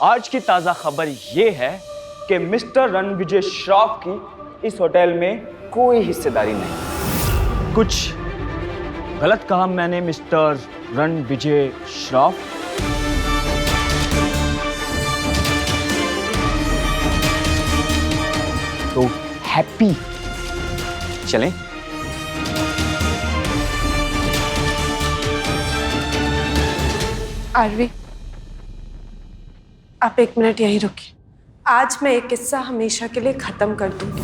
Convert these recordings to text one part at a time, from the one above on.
आज की ताज़ा खबर ये है कि मिस्टर रणविजय श्रॉफ की इस होटल में कोई हिस्सेदारी नहीं। कुछ गलत कहा मैंने मिस्टर रणविजय श्रॉफ? तो हैप्पी चलें? आरवी, आप 1 मिनट यहीं रुकिए। आज मैं एक किस्सा हमेशा के लिए खत्म कर दूंगी।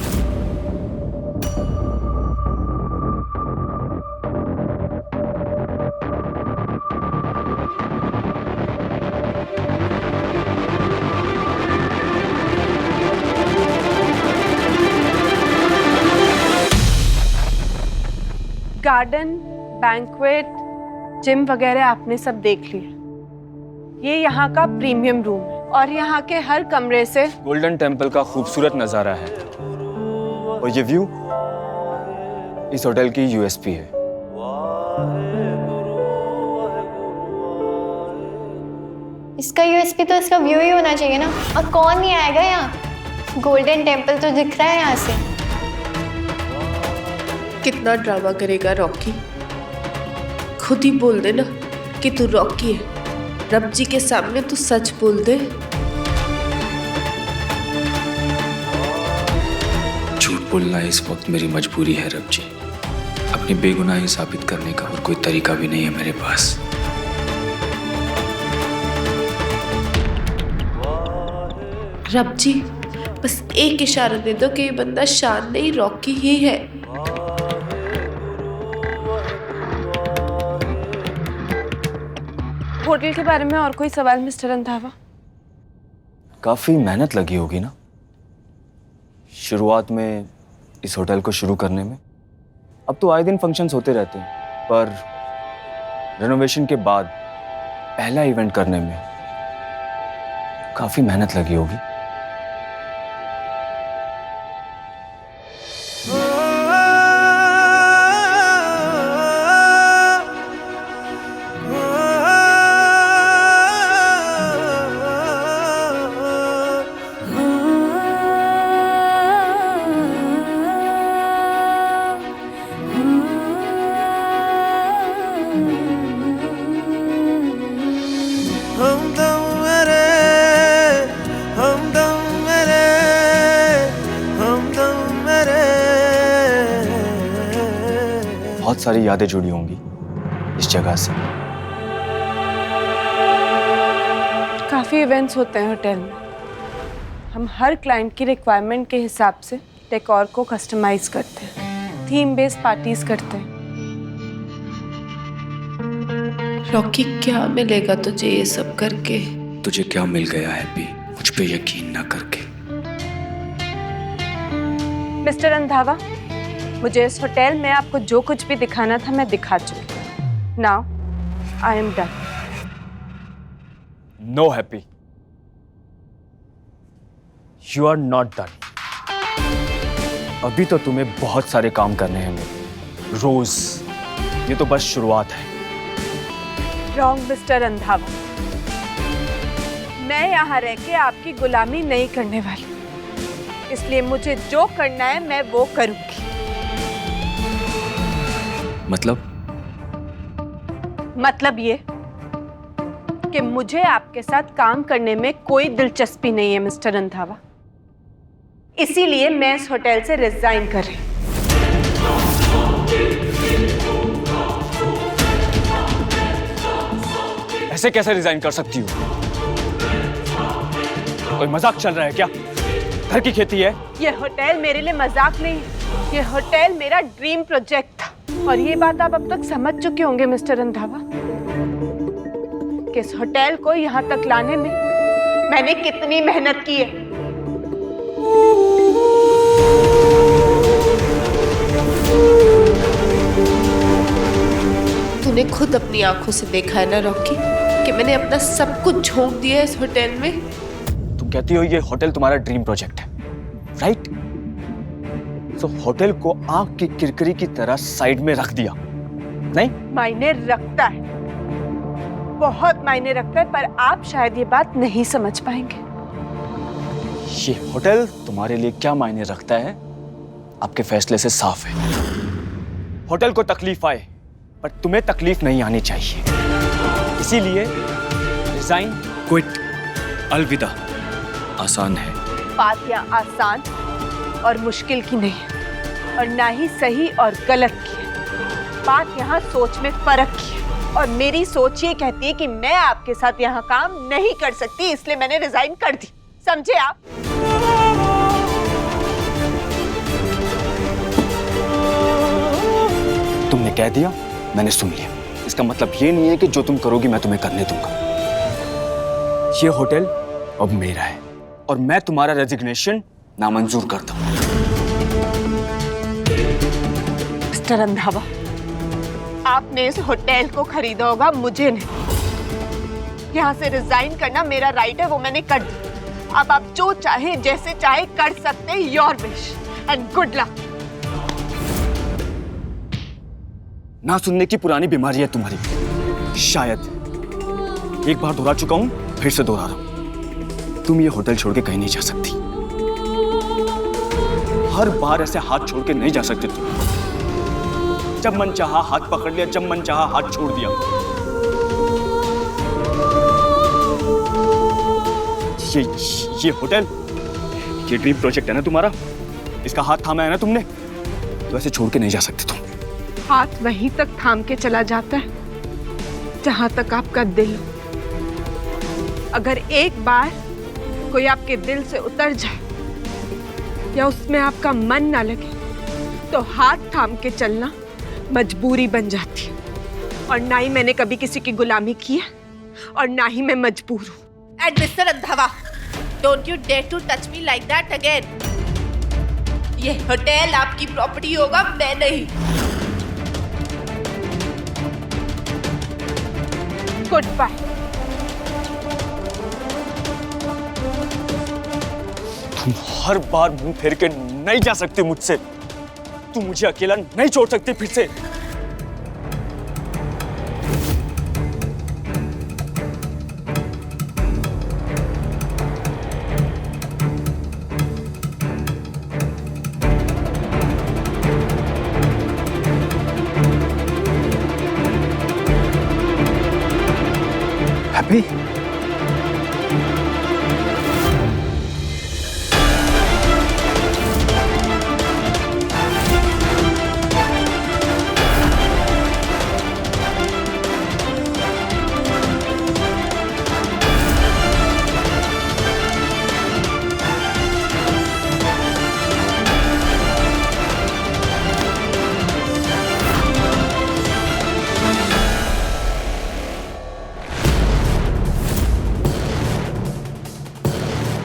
गार्डन, बैंक्वेट, जिम वगैरह आपने सब देख लिया। ये यहाँ का प्रीमियम रूम है और यहाँ के हर कमरे से गोल्डन टेम्पल का खूबसूरत नजारा है और ये व्यू इस होटल की यूएसपी है। इसका यूएसपी तो इसका व्यू ही होना चाहिए ना। और कौन नहीं आएगा यहाँ? गोल्डन टेम्पल तो दिख रहा है यहाँ से। कितना ड्रामा करेगा रॉकी? खुद ही बोल दे ना कि तू रॉकी है। रब जी के सामने तू सच बोल दे। झूठ बोलना इस वक्त मेरी मजबूरी है रब जी। अपनी बेगुनाही साबित करने का और कोई तरीका भी नहीं है मेरे पास। रब जी, बस एक इशारा दे दो कि ये बंदा शान नहीं रॉकी ही है। होटल के बारे में और कोई सवाल मिस्टर रंधावा? काफी मेहनत लगी होगी ना शुरुआत में इस होटल को शुरू करने में। अब तो आए दिन फंक्शंस होते रहते हैं, पर रेनोवेशन के बाद पहला इवेंट करने में काफी मेहनत लगी होगी। बहुत सारी यादें जुड़ी होंगी इस जगह से। काफ़ी इवेंट्स होते हैं होटल में। हम हर क्लाइंट की रिक्वायरमेंट के हिसाब से डेकोर को कस्टमाइज करते हैं, थीम बेस्ड पार्टीज करते हैं। रॉकी, क्या मिलेगा तुझे ये सब करके? तुझे क्या मिल गया हैप्पी मुझ पे यकीन ना करके? मिस्टर रंधावा, मुझे इस होटल में आपको जो कुछ भी दिखाना था मैं दिखा चुकी। Now I am done. No happy, you are not done. अभी तो तुम्हें बहुत सारे काम करने हैं मेरे रोज। ये तो बस शुरुआत है। रॉन्ग मिस्टर रंधावा, मैं यहाँ रह के आपकी गुलामी नहीं करने वाली, इसलिए मुझे जो करना है मैं वो करूंगी। मतलब ये कि मुझे आपके साथ काम करने में कोई दिलचस्पी नहीं है मिस्टर रंधावा, इसीलिए मैं इस होटल से रिजाइन कर रही हूं। ऐसे कैसे रिजाइन कर सकती हो? कोई मजाक चल रहा है क्या? घर की खेती है। ये होटल मेरे लिए मजाक नहीं, ये होटल मेरा ड्रीम प्रोजेक्ट था। और ये बात आप अब तक समझ चुके होंगे मिस्टर रंधावा कि इस होटल को यहाँ तक लाने में मैंने कितनी मेहनत की है। तूने खुद अपनी आंखों से देखा है ना रॉकी कि मैंने अपना सब कुछ झोंक दिया इस होटल में। तुम कहती हो ये होटल तुम्हारा ड्रीम प्रोजेक्ट है, राइट? तो होटल को आंख की किरकिरी की तरह साइड में रख दिया, नहीं? मायने रखता है। बहुत मायने रखता है, पर आप शायद ये बात नहीं समझ पाएंगे। ये होटल तुम्हारे लिए क्या मायने रखता है आपके फैसले से साफ है। होटल को तकलीफ आए पर तुम्हें तकलीफ नहीं आनी चाहिए, इसीलिए रिजाइन, क्विट, अलविदा आसान है। बात यहाँ आसान और मुश्किल की नहीं है, और ना ही सही और गलत की है। बात यहाँ सोच में फर्क की है, और मेरी सोच ये कहती है कि मैं आपके साथ यहाँ काम नहीं कर सकती, इसलिए मैंने रिजाइन कर दी। समझे आप? तुमने कह दिया, मैंने सुन लिया। इसका मतलब ये नहीं है कि जो तुम करोगी मैं तुम्हें करने दूंगा। ये होटल अब मेरा है और मैं तुम्हारा रेजिग्नेशन नामंजूर करता हूं। मिस्टर रंधावा, आपने इस होटल को खरीदा होगा, मुझे नहीं। यहाँ से रिजाइन करना मेरा राइट है, वो मैंने कर दिया। अब आप जो चाहे जैसे चाहे कर सकते हैं। Your wish and good luck. ना सुनने की पुरानी बीमारी है तुम्हारी, शायद। एक बार दोहरा चुका हूं, फिर से दोहरा रहा हूं। तुम ये होटल छोड़ के कहीं नहीं जा सकती। हर बार ऐसे हाथ छोड़ के नहीं जा सकते तुम। जब मन चाहा हाथ पकड़ लिया, जब मन चाहा हाथ छोड़ दिया। ये होटल, ये ड्रीम प्रोजेक्ट है ना तुम्हारा, इसका हाथ थामा है ना तुमने, तो ऐसे छोड़ के नहीं जा सकते तुम। हाथ वहीं तक थाम के चला जाता है जहां तक आपका दिल हो। अगर एक बार कोई आपके दिल से उतर जाए या उसमें आपका मन ना लगे, तो हाथ थाम के चलना मजबूरी बन जाती है। और ना ही मैंने कभी किसी की गुलामी की है, और ना ही मैं मजबूर हूँ। And Mr. Randhawa, don't you dare to touch me like that again. ये होटल आपकी प्रॉपर्टी होगा, मैं नहीं। Good bye. तुम हर बार मुंह फेर के नहीं जा सकते मुझसे। तुम मुझे अकेला नहीं छोड़ सकते फिर से। हैप्पी?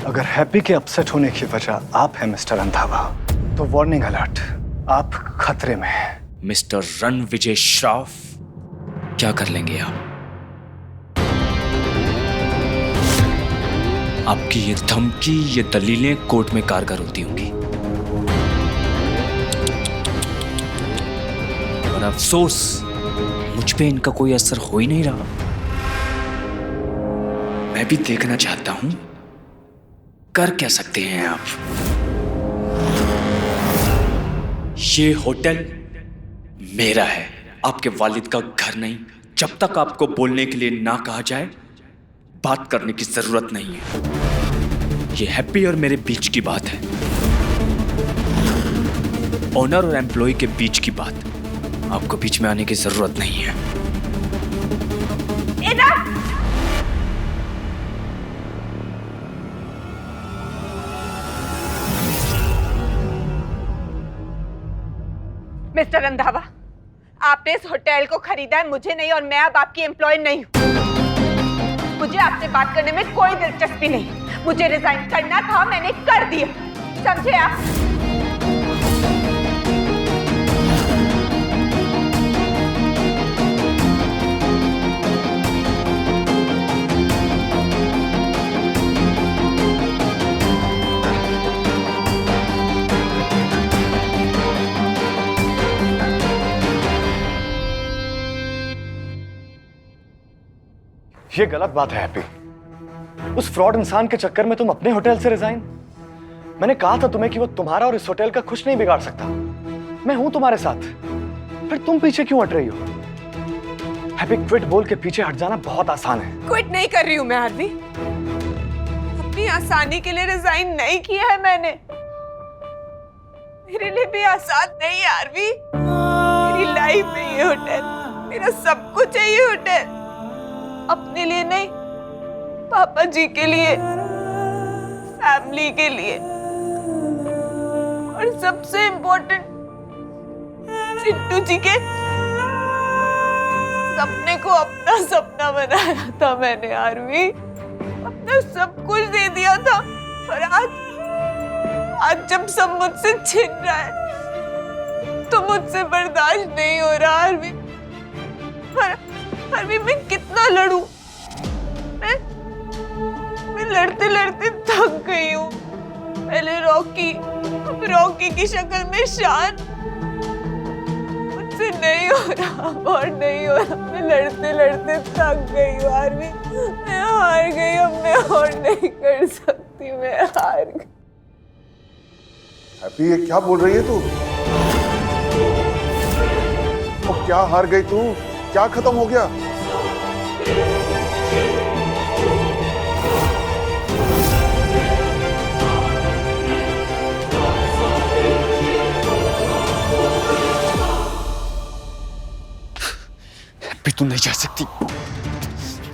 अगर हैप्पी के अपसेट होने की वजह आप हैं मिस्टर रंधावा, तो वार्निंग अलर्ट, आप खतरे में हैं। मिस्टर रणविजय श्रॉफ, क्या कर लेंगे आप? आपकी ये धमकी, ये दलीलें कोर्ट में कारगर होती होंगी। और अफसोस, मुझ पे इनका कोई असर हो ही नहीं रहा। मैं भी देखना चाहता हूं कर क्या सकते हैं आप। ये होटल मेरा है, आपके वालिद का घर नहीं। जब तक आपको बोलने के लिए ना कहा जाए, बात करने की जरूरत नहीं है। ये हैप्पी और मेरे बीच की बात है, ओनर और एम्प्लॉय के बीच की बात। आपको बीच में आने की जरूरत नहीं है। मिस्टर रंधावा, आपने इस होटल को खरीदा है, मुझे नहीं, और मैं अब आपकी एम्प्लॉय नहीं हूँ। मुझे आपसे बात करने में कोई दिलचस्पी नहीं। मुझे रिजाइन करना था, मैंने कर दिया। समझे आप? ये गलत बात है हैप्पी। उस फ्रॉड इंसान के चक्कर में तुम अपने होटल से रिजाइन। मैंने कहा था तुम्हें कि वो तुम्हारा और इस होटल का कुछ नहीं बिगाड़ सकता। मैं हूं तुम्हारे साथ, फिर तुम पीछे क्यों हट रही हो? हैप्पी, क्विट बोल के पीछे हट जाना बहुत आसान है। क्विट नहीं कर रही हूँ मैं आरवी। अपनी आसानी के लिए रिजाइन नहीं किया है मैंने। मेरे लिए भी आसान नहीं है आरवी। मेरी लाइफ में ये होटल, मेरा सब कुछ है ये होटल। अपने लिए नहीं, पापा जी के लिए, फैमिली के लिए, और सबसे इम्पोर्टेंट चिट्टू जी के सपने को अपना सपना बनाया था मैंने आरवी। अपना सब कुछ दे दिया था, और आज जब सब मुझसे छिन रहा है तो मुझसे बर्दाश्त नहीं हो रहा आरवी। आरवी, मैं कितना लड़ूं? मैं लड़ते लड़ते थक गई हूँ। पहले रॉकी, अब रॉकी की शक्ल में शान। मुझसे नहीं हो रहा और नहीं हो रहा। मैं लड़ते लड़ते थक गई हूँ आरवी। मैं हार गई, अब मैं और नहीं कर सकती। मैं हार गई। हैप्पी, ये क्या बोल रही है तू? तो क्या हार गई तू? क्या खत्म हो गया? हैप्पी, तू नहीं जा सकती।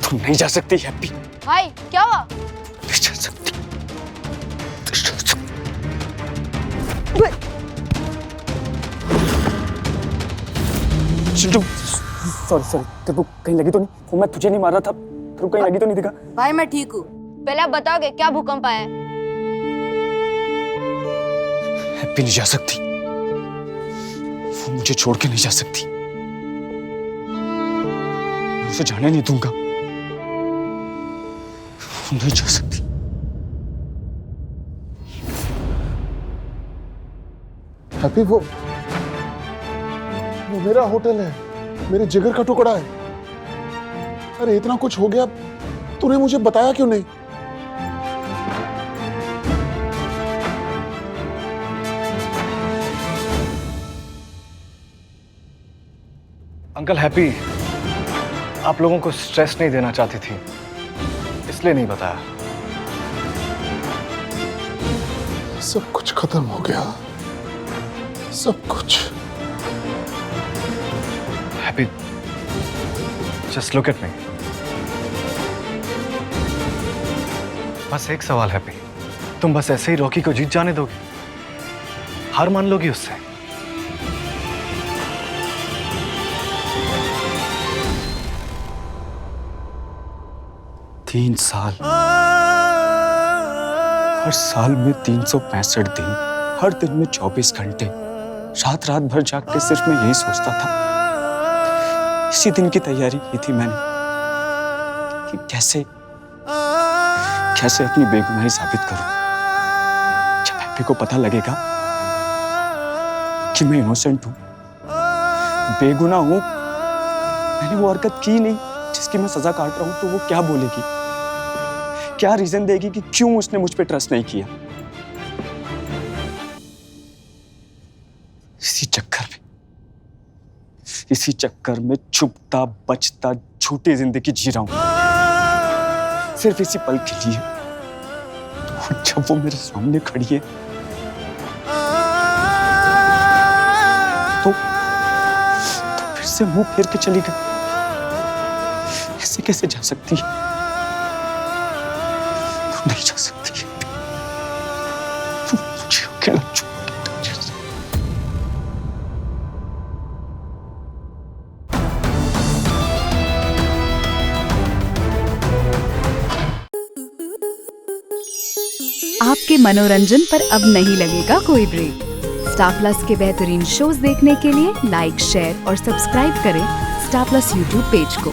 तू नहीं जा सकती हैप्पी। भाई क्या हुआ? नहीं जा सकती। चिंटू, सॉरी, तेरे को कहीं लगी तो नहीं? वो मैं तुझे नहीं मार रहा था, तेरे को कहीं लगी तो नहीं? दिखा भाई मैं ठीक हूँ। पहले आप बताओगे क्या भूकंप आया है? हैप्पी नहीं जा सकती। वो मुझे छोड़ के नहीं जा सकती। मैं उसे जाने नहीं दूंगा। वो नहीं जा सकती। हैप्पी, वो मेरा होटल है, मेरे जिगर का टुकड़ा है। अरे इतना कुछ हो गया, तूने मुझे बताया क्यों नहीं? अंकल, हैप्पी आप लोगों को स्ट्रेस नहीं देना चाहती थी, इसलिए नहीं बताया। सब कुछ खत्म हो गया, सब कुछ। Happy, just look at me. बस एक सवाल हैप्पी, तुम बस ऐसे ही रॉकी को जीत जाने दोगी? हार मान लोगी उससे? तीन साल, हर साल में 365 दिन, हर दिन में 24 घंटे, रात भर जाग के सिर्फ मैं यही सोचता था। इसी दिन की तैयारी की थी मैंने कि कैसे अपनी बेगुनाही साबित करूं। जब हैप्पी को पता लगेगा कि मैं इनोसेंट हूं, बेगुनाह हूं, मैंने वो हरकत की नहीं जिसकी मैं सजा काट रहा हूं, तो वो क्या बोलेगी? क्या रीजन देगी कि क्यों उसने मुझ पे ट्रस्ट नहीं किया? इसी चक्कर में छुपता बचता झूठी जिंदगी जी रहा हूं, सिर्फ इसी पल के लिए। तो जब वो मेरे सामने खड़ी है तो फिर से मुंह फेर के चली गई। ऐसे कैसे जा सकती है? तू नहीं जा सकती। तू मुझे अकेला छोड़ के जा सकती। आपके मनोरंजन पर अब नहीं लगेगा कोई ब्रेक। स्टार प्लस के बेहतरीन शोज देखने के लिए लाइक, शेयर और सब्सक्राइब करें स्टार प्लस यूट्यूब पेज को।